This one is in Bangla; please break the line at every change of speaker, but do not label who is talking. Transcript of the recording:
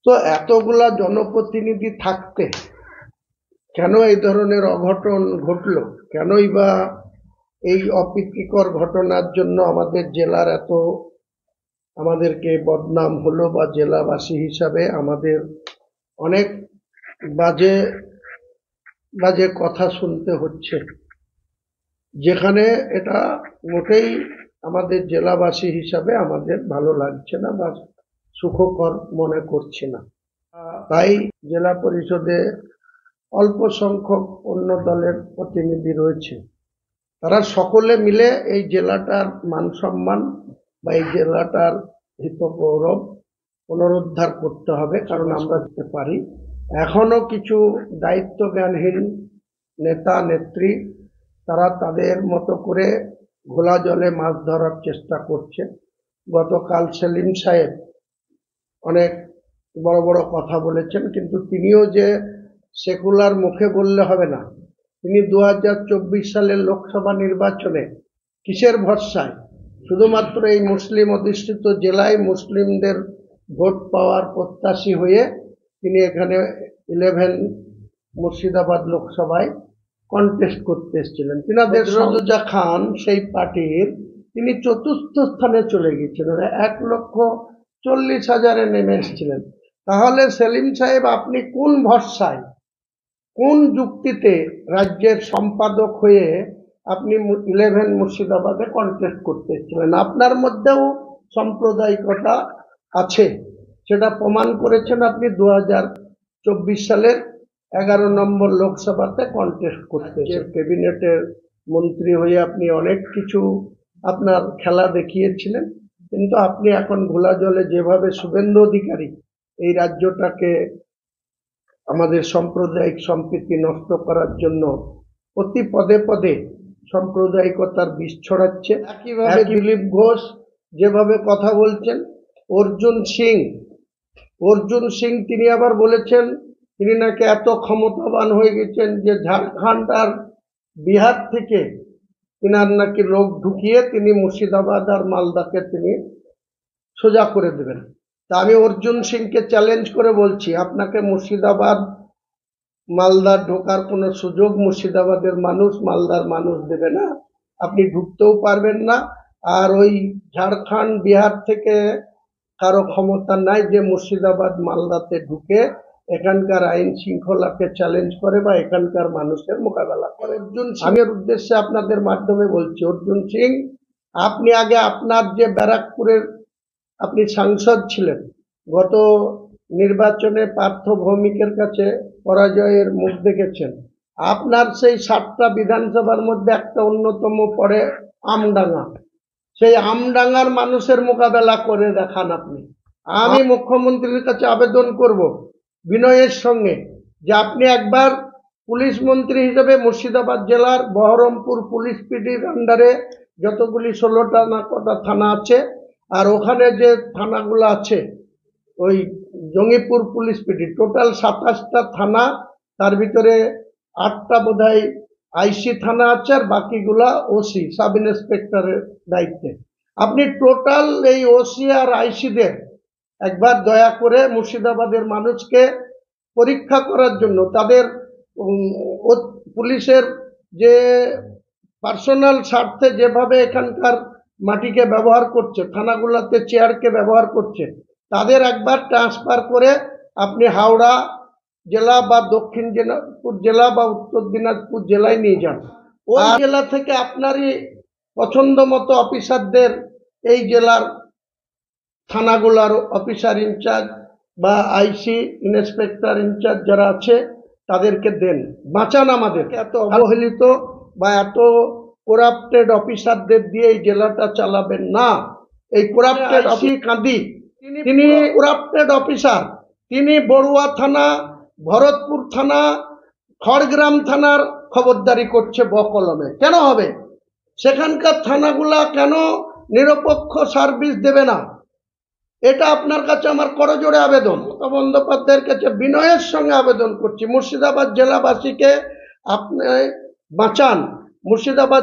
তো এতগুলা জনপ্রতিনিধি থাকতে কেন এই ধরনের অঘটন ঘটলো? কেনই বা এই অপ্রীতিকর ঘটনার জন্য আমাদের জেলার এত আমাদেরকে বদনাম হলো, বা জেলাবাসী হিসাবে আমাদের অনেক বাজে বাজে কথা শুনতে হচ্ছে, যেখানে এটা মোটেই আমাদের জেলাবাসী হিসাবে আমাদের ভালো লাগছে না বা সুখকর মনে করছি না। তাই জেলা পরিষদে অল্প সংখ্যক অন্য দলের প্রতিনিধি রয়েছে, তারা সকলে মিলে এই জেলাটার মান সম্মান বা এই জেলাটার হিত গৌরব পুনরুদ্ধার করতে হবে। কারণ আমরা দেখতে পারি এখনো কিছু দায়িত্ব জ্ঞানহীন নেতা নেত্রী তারা তাদের মতো করে ঘোলা জলে মাছ ধরার চেষ্টা করছে। গতকাল সেলিম সাহেব অনেক বড় বড় কথা বলেছেন, কিন্তু তিনিও যে সেকুলার মুখে বললে হবে না। তিনি 2024 সালের লোকসভা নির্বাচনে কিসের ভরসায় শুধুমাত্র এই মুসলিম অধিষ্ঠিত জেলায় মুসলিমদের ভোট পাওয়ার প্রত্যাশী হয়ে তিনি এখানে 11 মুর্শিদাবাদ লোকসভায় কন্টেস্ট করতে এসেছিলেন। তিনাদের সরজা খান সেই পার্টির তিনি 4র্থ স্থানে চলে গিয়েছিলেন, 1,40,000-এ নেমে এসেছিলেন। তাহলে সেলিম সাহেব আপনি কোন ভরসায়, কোন যুক্তিতে রাজ্যের সম্পাদক হয়ে আপনি 11 মুর্শিদাবাদে কন্টেস্ট করতে এসেছিলেন? আপনার মধ্যেও সাম্প্রদায়িকতা আছে, সেটা প্রমাণ করেছেন আপনি 2024 সালের 11 নম্বর লোকসভাতে কন্টেস্ট করতে। ক্যাবিনেটের মন্ত্রী হয়ে আপনি অনেক কিছু আপনার খেলা দেখিয়েছিলেন, কিন্তু আপনি এখন ঘোলা জলে যেভাবে শুভেন্দু অধিকারী এই রাজ্যটাকে আমাদের সাম্প্রদায়িক সম্প্রীতি নষ্ট করার জন্য প্রতি পদে পদে সাম্প্রদায়িকতার বিষ ছড়াচ্ছে, একইভাবে দিলীপ ঘোষ যেভাবে কথা বলছেন, অর্জুন সিং তিনি আবার বলেছেন তিনি নাকি এত ক্ষমতাবান হয়ে গেছেন যে ঝাড়খণ্ড আর বিহার থেকে তিনার নাকি লোক ঢুকিয়ে তিনি মুর্শিদাবাদ আর মালদাকে তিনি সোজা করে দেবেন। তা আমি অর্জুন সিংকে চ্যালেঞ্জ করে বলছি, আপনাকে মুর্শিদাবাদ মালদা ঢোকার কোনো সুযোগ মুর্শিদাবাদের মানুষ মালদার মানুষ দেবে না, আপনি ঢুকতেও পারবেন না। আর ওই ঝাড়খণ্ড বিহার থেকে কারো ক্ষমতা নাই যে মুর্শিদাবাদ মালদাতে ঢুকে এখানকার আইন শৃঙ্খলাকে চ্যালেঞ্জ করে বা এখানকার মানুষের মোকাবেলা করে। অর্জুন সিংয়ের উদ্দেশ্যে আপনাদের মাধ্যমে বলছি, অর্জুন সিং আপনি আগে আপনার যে ব্যারাকপুরের আপনি সাংসদ ছিলেন, গত নির্বাচনে পার্থ ভৌমিকের কাছে পরাজয়ের মুখ দেখেছেন। আপনার সেই 7টা বিধানসভার মধ্যে একটা অন্যতম পড়ে আমডাঙ্গা, সেই আমডাঙ্গার মানুষের মোকাবেলা করে দেখান আপনি। আমি মুখ্যমন্ত্রীর কাছে আবেদন করব বিনয়ের সঙ্গে যে আপনি একবার পুলিশ মন্ত্রী হিসেবে মুর্শিদাবাদ জেলার বহরমপুর পুলিশ পিডির আন্ডারে যতগুলি 16টা না কটা থানা আছে, আর ওখানে যে থানাগুলো আছে ওই জঙ্গিপুর পুলিশ পিডি, টোটাল 27টা থানা, তার ভিতরে 8টা বোধহয় আইসি থানা আছে আর বাকিগুলা ওসি সাব ইন্সপেক্টরের দায়িত্বে। আপনি টোটাল এই ওসি আর আইসিদের একবার দয়া করে মুর্শিদাবাদের মানুষকে পরীক্ষা করার জন্য তাদের পুলিশের যে পার্সোনাল স্বার্থে যেভাবে এখানকার মাটিকে ব্যবহার করছে, থানাগুলোতে চেয়ারকে ব্যবহার করছে, তাদের একবার ট্রান্সফার করে আপনি হাওড়া জেলা বা দক্ষিণ দিনাজপুর জেলা বা উত্তর দিনাজপুর জেলায় নিয়ে যান। ওই জেলা থেকে আপনারই পছন্দ মতো অফিসারদের এই জেলার থানাগুলার অফিসার ইনচার্জ বা আইসি ইন্সপেক্টর ইনচার্জ যারা আছে তাদেরকে দেন, বাঁচান আমাদেরকে। এত অবহেলিত বা এত করাপ্টেড অফিসারদের দিয়ে এই জেলাটা চালাবেন না। এই করাপ্টেড কাঁদি তিনি করাপ্টেড অফিসার, তিনি বড়ুয়া থানা, ভরতপুর থানা, খড়গ্রাম থানার খবরদারি করছে বকলমে। কেন হবে? সেখানকার থানাগুলা কেন নিরপেক্ষ সার্ভিস দেবে না? এটা আপনার কাছে আমার করজোড়ে আবেদন। মমতা বন্দ্যোপাধ্যায়ের কাছে বিনয়ের সঙ্গে আবেদন করছি, মুর্শিদাবাদ জেলাবাসীকে আপনি বাঁচান। মুর্শিদাবাদ